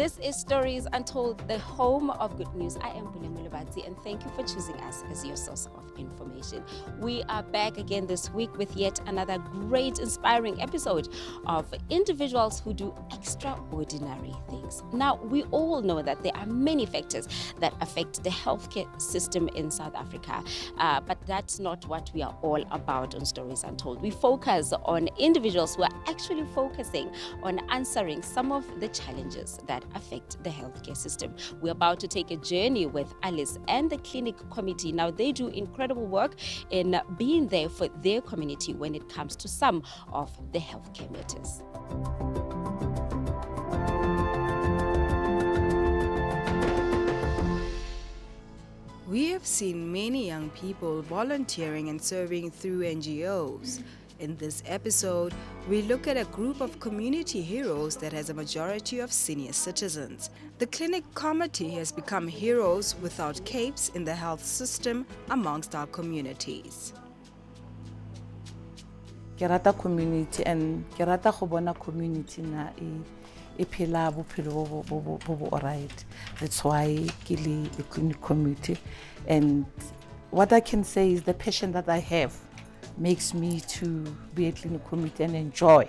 This is Stories Untold, the home of good news. I am Bulemo Lebatsi, and thank you for choosing us as your source of information. We are back again this week with yet another great, inspiring episode of individuals who do extraordinary things. Now, we all know that there are many factors that affect the healthcare system in South Africa, but that's not what we are all about on Stories Untold. We focus on individuals who are actually focusing on answering some of the challenges that affect the healthcare system. We're about to take a journey with Alice and the clinic committee. Now, they do incredible work in being there for their community when it comes to some of the healthcare matters. We have seen many young people volunteering and serving through NGOs. In this episode, we look at a group of community heroes that has a majority of senior citizens. The clinic committee has become heroes without capes in the health system amongst our communities. Ke rata community and ke rata go bona community na e phela bophelo bo alright. That's why ke le the clinic committee, and what I can say is the passion that I have makes me to be a clinic committee and enjoy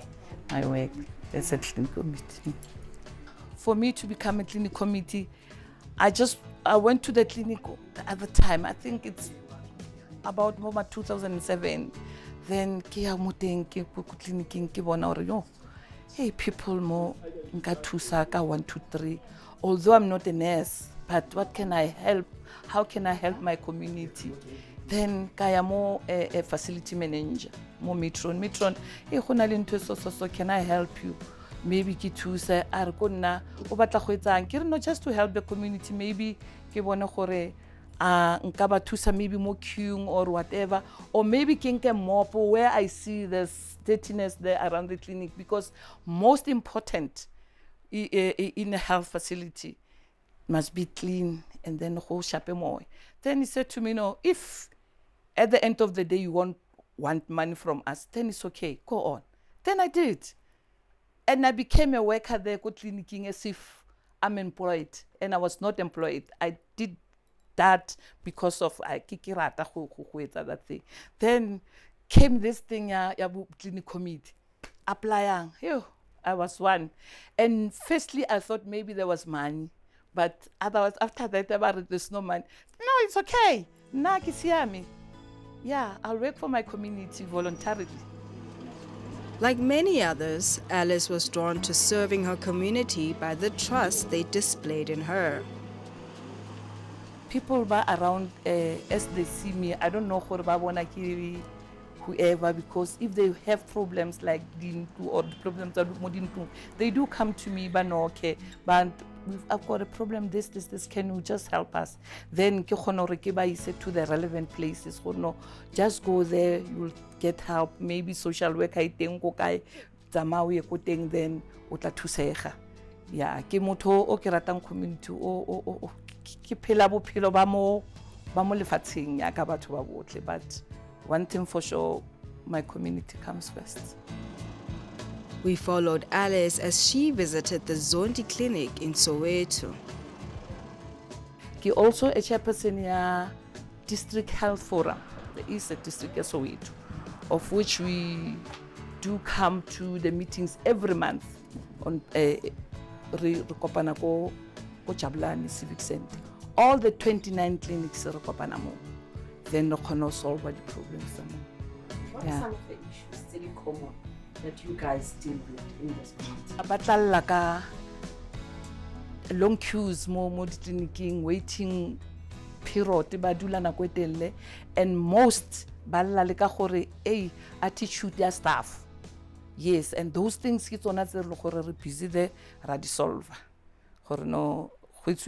my work as a clinic committee. For me to become a clinic committee, I went to the clinic the other time. I think it's about 2007. Then ke ya mo teng ke go clinicing ke bona hore yo, hey, people mo nka thusa ka 1 2 3. Although I'm not a nurse, but what can I help? How can I help my community? Then kaya mo a facility manager mo matron e gona le ntwe so can I help you? Maybe ke thusa a re ko nna o batla go etsang ke re not just to help the community, maybe ke bone gore nka ba thusa maybe mo queuing or whatever, or maybe ke nke mop where I see there's dirtiness there around the clinic, because most important in a health facility must be clean and then go shape more. Then he said to me, no, if at the end of the day you want money from us, then it's okay, go on. Then I did, and I became a worker there go clinicing as if I'm employed, and I was not employed. I did that because of kikirata go etsa that thing. Then came this thing ya clinic committee applying. I was one, and firstly I thought maybe there was money, but otherwise after that there's no money. No, it's okay. Na ke siame. Yeah, I'll work for my community voluntarily. Like many others, Alice was drawn to serving her community by the trust they displayed in her. People ba around as they see me, I don't know gore ba bona ke whoever, because if they have problems like dintu or the problems that modintu, they do come to me, but no, okay, but I've got a problem, this, can you just help us? Then ke khona hore ke ba ise to the relevant places. No, just go there, you'll get help. Maybe social worker iteng go kae tsamao ye go teng, then o tla thusega. Yeah, ke motho o ke ratang community o ke phela bophelo ba mo lefatsheng ya ka batho ba botle, but one thing for sure, my community comes first. We followed Alice as she visited the Zondi clinic in Soweto. She also a chairperson ya District Health Forum, the East District of Soweto, of which we do come to the meetings every month on Kopana ko Jabulani Civic Center. All the 29 clinics re kopana mo. Then we can solve the problems. What are some of the issues still common that you guys deal with in this community? Abatla ka long queues mo clinicing, waiting period ba dula nako etelle, and most ba lla le ka gore attitude ya staff. Yes, and those things ke tsona tse re gore re busy there ra di solve. Gore no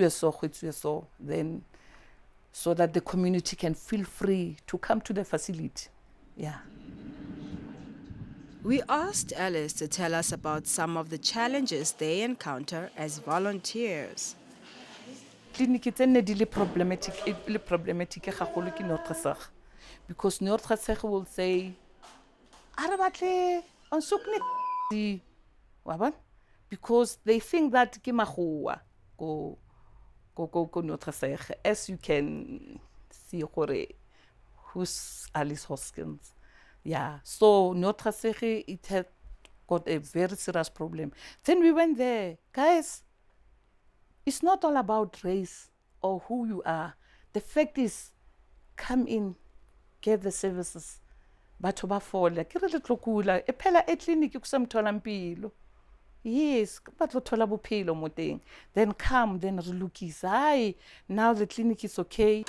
so, then so that the community can feel free to come to the facility. Yeah. We asked Alice to tell us about some of the challenges they encounter as volunteers. Clinic tsene di le problematic gagolo ke Noordgesig, because Noordgesig will say are batle on sukne wa bona, because they think that ke makgowa ko Notresege. As you can see, who's Alice Hoskins. Yeah, so Notresege, it had got a very serious problem. Then we went there. Guys, it's not all about race or who you are. The fact is, come in, get the services. Batho ba fola, ke re le tlo kula, e phela e clinic ku semtholampilo. Yes, ba tlo thola bophelo mo teng. Then come, then re lokisa. Hayi, now the clinic is okay.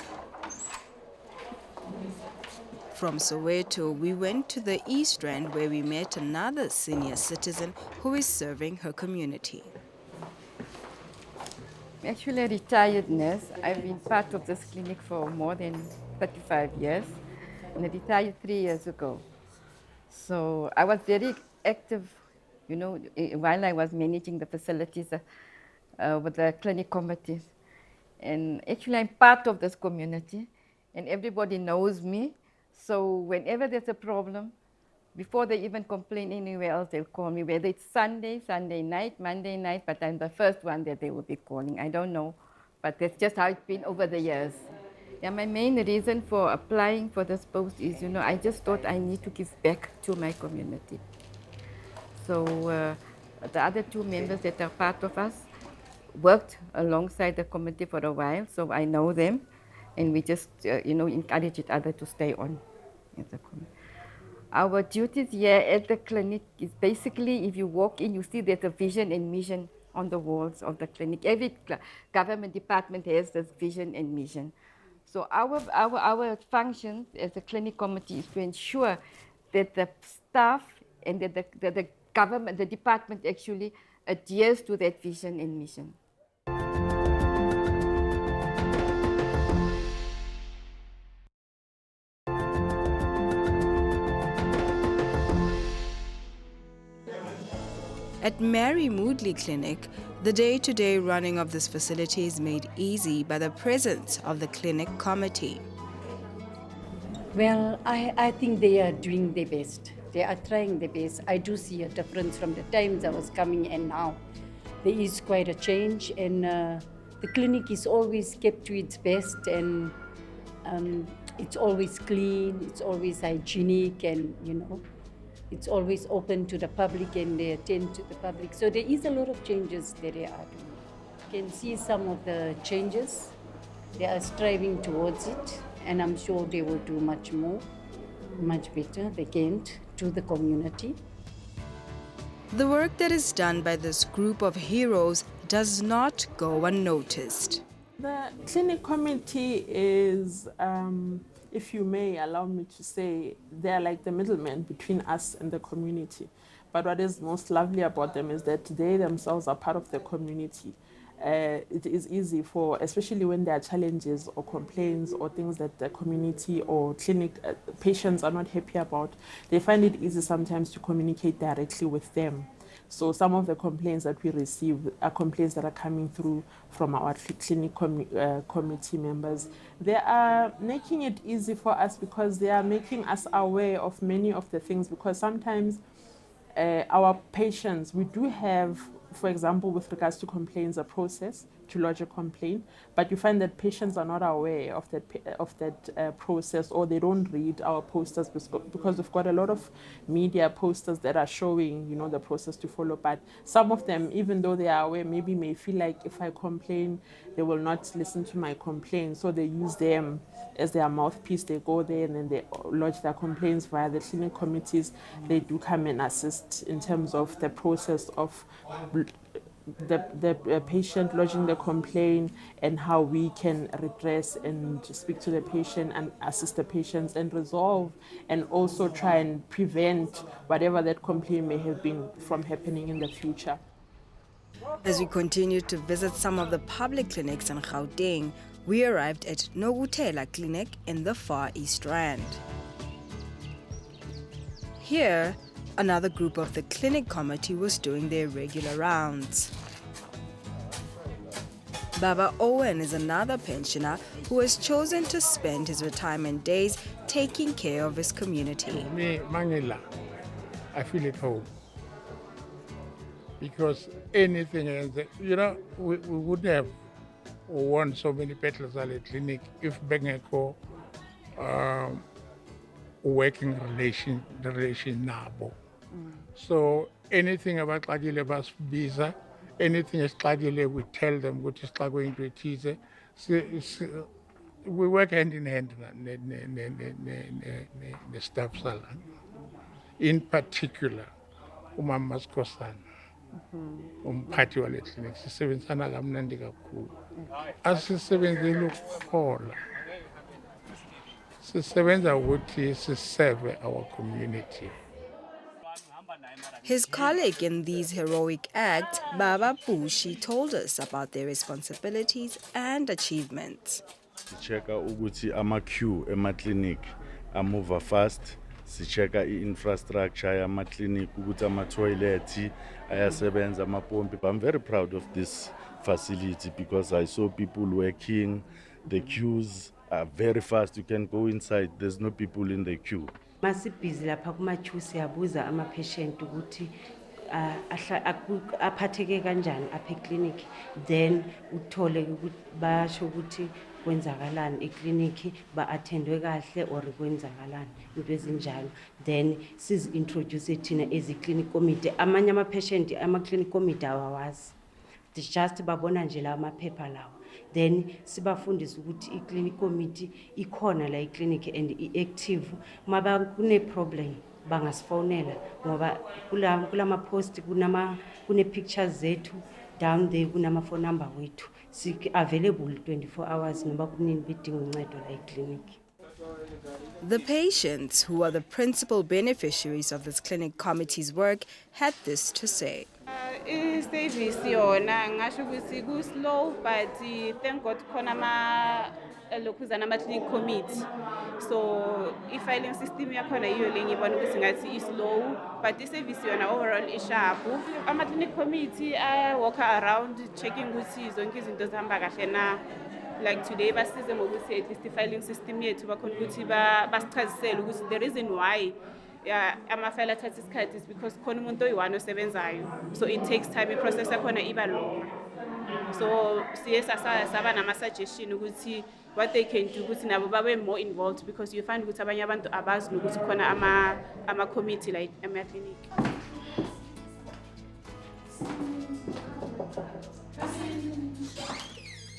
From Soweto, we went to the East Rand where we met another senior citizen who is serving her community. I'm actually a retired nurse. I've been part of this clinic for more than 35 years, and I retired 3 years ago. So I was very active, while I was managing the facilities with the clinic committees. And actually I'm part of this community, and everybody knows me. So whenever there's a problem, before they even complain anywhere else, they'll call me, whether it's Sunday night, Monday night, but I'm the first one that they will be calling. I don't know, but that's just how it's been over the years. Yeah, my main reason for applying for this post is, I just thought I need to give back to my community. So the other two members that are part of us worked alongside the committee for a while, so I know them, and we just, encourage each other to stay on at the committee. Our duties here at the clinic is basically, if you walk in, you see there's a vision and mission on the walls of the clinic. Every government department has this vision and mission. So our functions as a clinic committee is to ensure that the staff and that the government, the department actually adheres to that vision and mission. At Mary Moodley Clinic, the day-to-day running of this facility is made easy by the presence of the clinic committee. Well, I think they are doing their best. They are trying their best. I do see a difference from the times I was coming and now. There is quite a change, and the clinic is always kept to its best, and it's always clean, it's always hygienic, and it's always open to the public, and they attend to the public. So there is a lot of changes that they are doing. You can see some of the changes. They are striving towards it, and I'm sure they will do much more, much better they can to the community. The work that is done by this group of heroes does not go unnoticed. The clinic committee is, if you may allow me to say, they're like the middlemen between us and the community. But what is most lovely about them is that they themselves are part of the community. It is easy for, especially when there are challenges or complaints or things that the community or clinic patients are not happy about, they find it easy sometimes to communicate directly with them. So some of the complaints that we receive are complaints that are coming through from our clinic committee members. They are making it easy for us because they are making us aware of many of the things, because sometimes our patients, we do have, for example, with regards to complaints, a process to lodge a complaint, but you find that patients are not aware of that process, or they don't read our posters because we've got a lot of media posters that are showing, the process to follow. But some of them, even though they are aware, maybe may feel like if I complain, they will not listen to my complaint. So they use them as their mouthpiece. They go there and then they lodge their complaints via the clinic committees. They do come and assist in terms of the process of the patient lodging the complaint, and how we can redress and speak to the patient and assist the patients and resolve, and also try and prevent whatever that complaint may have been from happening in the future. As we continued to visit some of the public clinics in Gauteng, we arrived at Nogutela Clinic in the Far East Rand. Here, another group of the clinic committee was doing their regular rounds. Baba Owen is another pensioner who has chosen to spend his retirement days taking care of his community. Me, Mangela, I feel at home. because anything else, we would have won so many battles at the clinic if Bengeko working relation nabo. So anything about Kagile Bas visa, anything is Kagile, we tell them what is going to teach. We work hand in hand the staff salon. In particular, umama Skosana, umphathi wale clinic, sisebenzisana kamnandi kakhulu. Asisebenzeli ukukhola. Sisebenza ukuthi siserve our community. His colleague in these heroic acts, Baba Bushi, told us about their responsibilities and achievements. Sicheka ukuthi ama-queue ema-clinic amuva fast, sicheka i-infrastructure yama-clinic ukuthi ama-toilet ayasebenza, amapompi. I'm very proud of this facility because I saw people working. The queues are very fast. You can go inside. There's no people in the queue. Masibhizi lapha kuma-queue siyabuza ama-patient ukuthi aphatheke kanjani apha eklinikhi, then uthole ukuthi basho ukuthi kwenzakalani eklinikhi, ba-attendwe kahle or kwenzakalani into ezinjalo. Then sizi-introduce thina ezi-clinic committee. Amanye ama-patient ama-clinic committee awawazi, just babona nje la amaphepha lawo. Then sibafundisa ukuthi i-clinic committee ikhona la eclinic and i-active. Maba kune problem bangasfonela ngoba kulama post kune pictures zethu down there, kunama phone number wethu. Available 24 hours noba kunini bidinga uncedo la eclinic. The patients, who are the principal beneficiaries of this clinic committee's work, had this to say. I-service yona ngasho ukuthi ku-slow, but thank God khona lokhuzana ama-clinic committee. So i-filing system yakhona yiyo le ngibona ukuthi ngathi i-slow, but i-service yona overall isharp. Ama-clinic committee walk around checking ukuthi zonke izinto zihamba kahle na. Like today basize ngokuthi at least i-filing system yethu bakhona ukuthi basichazisele ukuthi the reason why ama-file athatha isikhathi is because khona umuntu oyi-one osebenzayo, so it takes time, i-process yakhona iba long. So siye saba nama-suggestion ukuthi what they can do ukuthi nabo babe more involved, because you find ukuthi abanye abantu abazi nokuthi khona ama-committee like ama-clinic.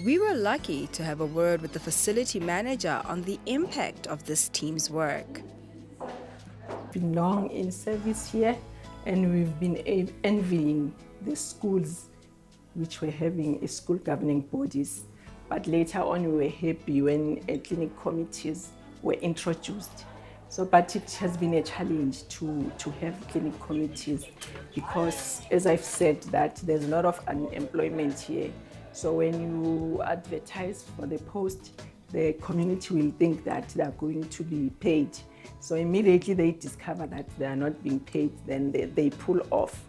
We were lucky to have a word with the facility manager on the impact of this team's work. Been long in service here, and we've been envying the schools which were having a school governing bodies. But later on, we were happy when clinic committees were introduced. So, but it has been a challenge to have clinic committees because, as I've said, that there's a lot of unemployment here. So when you advertise for the post, the community will think that they are going to be paid. So immediately they discover that they are not being paid, then they pull off.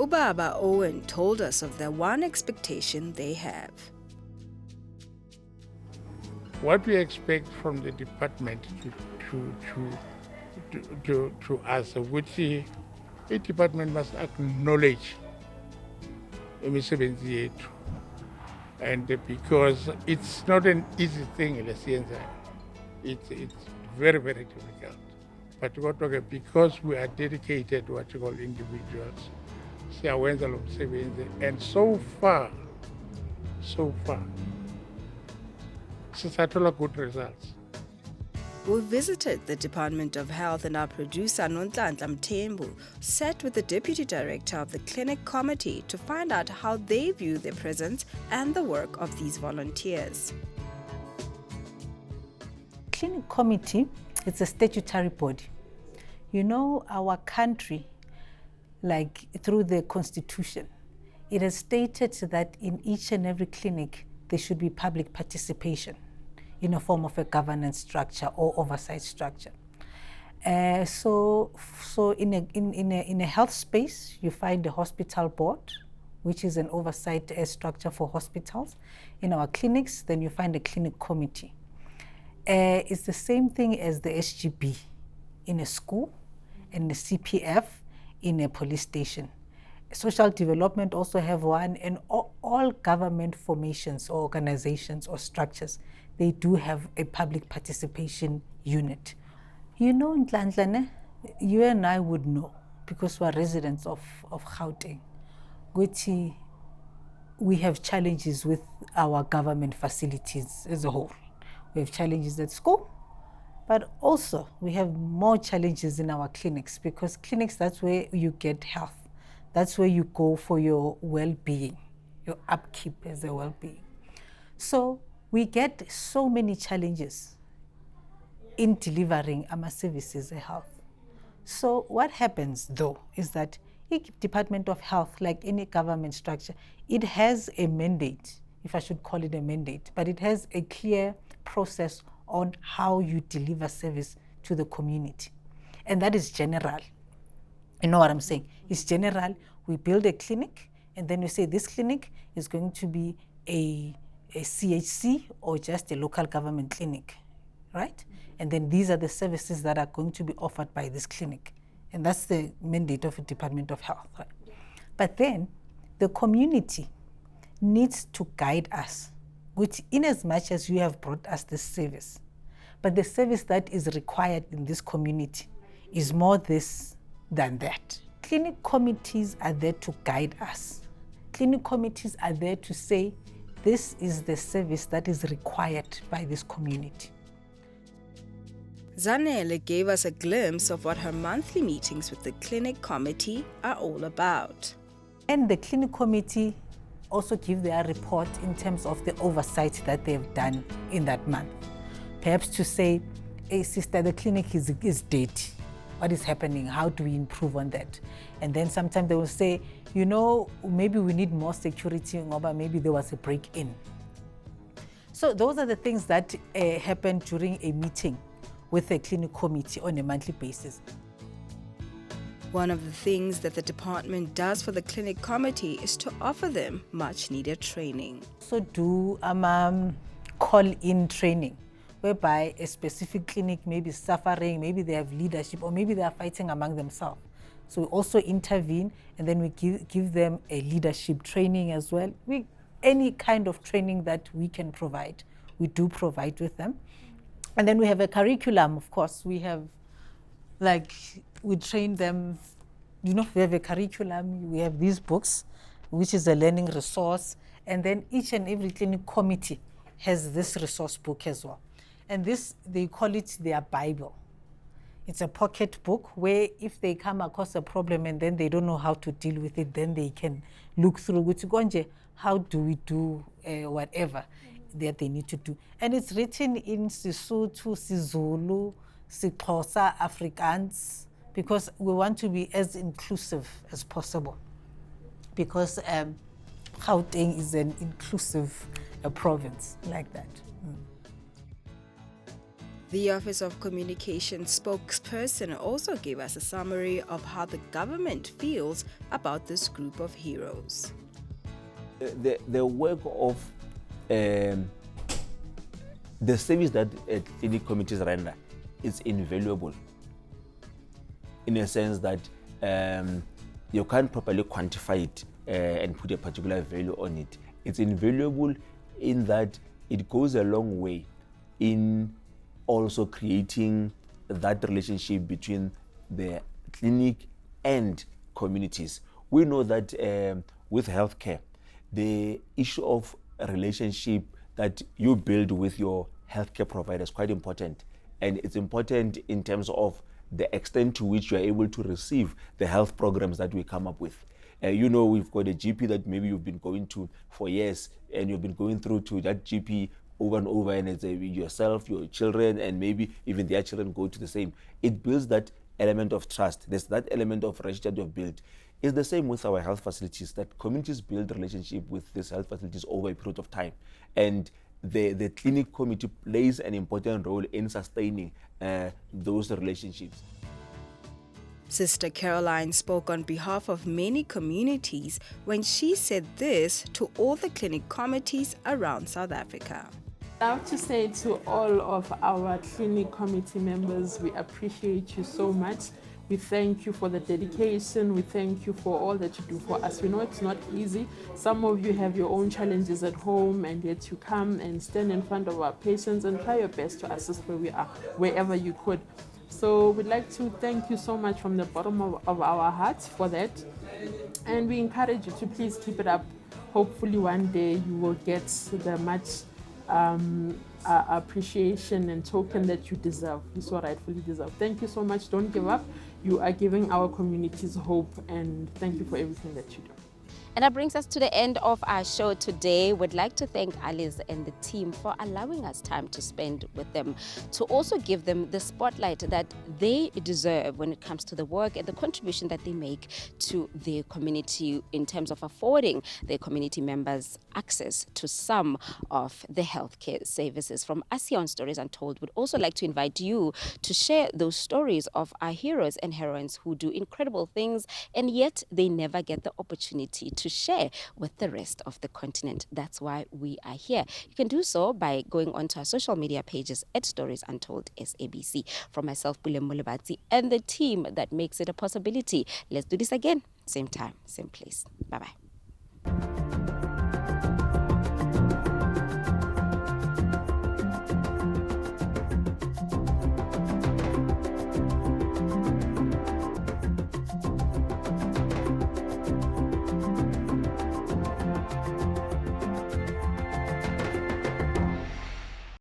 Ubaba Owen told us of the one expectation they have. What we expect from the department to us, which the department must acknowledge imisebenzi yethu, and because it's not an easy thing, it's very, very difficult. But because we are dedicated, what you call individuals, siyawenza lo msebenzi, and so far, sisathola good results. We visited the Department of Health, and our producer Nonhlanhla Mthembu sat with the Deputy Director of the Clinic Committee to find out how they view their presence and the work of these volunteers. Clinic Committee, it's a statutory body. You know, our country, like through the Constitution, it has stated that in each and every clinic there should be public participation in a form of a governance structure or oversight structure. So in a health space, you find the hospital board which is an oversight structure for hospitals. In our clinics, then you find a clinic committee. It's the same thing as the SGB in a school and the CPF in a police station. Social development also have one, and all government formations or organizations or structures, they do have a public participation unit. You know, Nhlanhla, you and I would know, because we're residents of Gauteng, which we have challenges with our government facilities as a whole. We have challenges at school, but also we have more challenges in our clinics, because clinics, that's where you get health. That's where you go for your well-being, your upkeep as a well-being. So we get so many challenges in delivering our services of health. So what happens though is that each Department of Health, like any government structure, it has a mandate, if I should call it a mandate, but it has a clear process on how you deliver service to the community. And that is general. You know what I'm saying? It's general. We build a clinic, and then we say this clinic is going to be a CHC or just a local government clinic, right? And then these are the services that are going to be offered by this clinic. And that's the mandate of the Department of Health, right? But then the community needs to guide us, which in as much as you have brought us this service, but the service that is required in this community is more this than that. Clinic committees are there to guide us. Clinic committees are there to say, this is the service that is required by this community. Zanele gave us a glimpse of what her monthly meetings with the clinic committee are all about. And the clinic committee also give their report in terms of the oversight that they've done in that month. Perhaps to say, hey sister, the clinic is dirty. What is happening? How do we improve on that? And then sometimes they will say, you know, maybe we need more security, or maybe there was a break-in. So those are the things that happen during a meeting with a clinic committee on a monthly basis. One of the things that the department does for the clinic committee is to offer them much needed training. So do call-in training, whereby a specific clinic may be suffering, maybe they have leadership, or maybe they are fighting among themselves. So we also intervene, and then we give them a leadership training as well. Any kind of training that we can provide, we do provide with them. And then we have a curriculum, of course. We have, we train them, we have a curriculum, we have these books, which is a learning resource. And then each and every clinic committee has this resource book as well. And this, they call it their Bible. It's a pocket book where if they come across a problem and then they don't know how to deal with it, then they can look through, how do we do whatever that they need to do. And it's written in Sesotho, SiZulu, Sixhosa, Afrikaans, because we want to be as inclusive as possible. Because Gauteng is an inclusive province like that. The Office of Communication spokesperson also gave us a summary of how the government feels about this group of heroes. The work of the service that clinic committees render is invaluable, in a sense that you can't properly quantify it and put a particular value on it. It's invaluable in that it goes a long way in also creating that relationship between the clinic and communities. We know that with healthcare, the issue of a relationship that you build with your healthcare provider is quite important. And it's important in terms of the extent to which you are able to receive the health programs that we come up with. We've got a GP that maybe you've been going to for years, and you've been going through to that GP over and over, and it's yourself, your children, and maybe even their children go to the same. It builds that element of trust. There's that element of relationship you've built. It's the same with our health facilities, that communities build relationship with these health facilities over a period of time. And the clinic committee plays an important role in sustaining those relationships. Sister Caroline spoke on behalf of many communities when she said this to all the clinic committees around South Africa. I have to say to all of our clinic committee members, we appreciate you so much. We thank you for the dedication. We thank you for all that you do for us. We know it's not easy. Some of you have your own challenges at home, and yet you come and stand in front of our patients and try your best to assist where we are, wherever you could. So we'd like to thank you so much from the bottom of our hearts for that. And we encourage you to please keep it up. Hopefully one day you will get the much appreciation and token that you deserve, you so rightfully deserve. Thank you so much. Don't give up. You are giving our communities hope, and thank you for everything that you do. And that brings us to the end of our show today. We'd like to thank Alice and the team for allowing us time to spend with them, to also give them the spotlight that they deserve when it comes to the work and the contribution that they make to their community in terms of affording their community members access to some of the healthcare services. From us here on Stories Untold, we'd also like to invite you to share those stories of our heroes and heroines who do incredible things, and yet they never get the opportunity to share with the rest of the continent. That's why we are here. You can do so by going onto our social media pages at Stories Untold SABC. From myself, Bulem Mulebatsi, and the team that makes it a possibility. Let's do this again. Same time, same place. Bye-bye.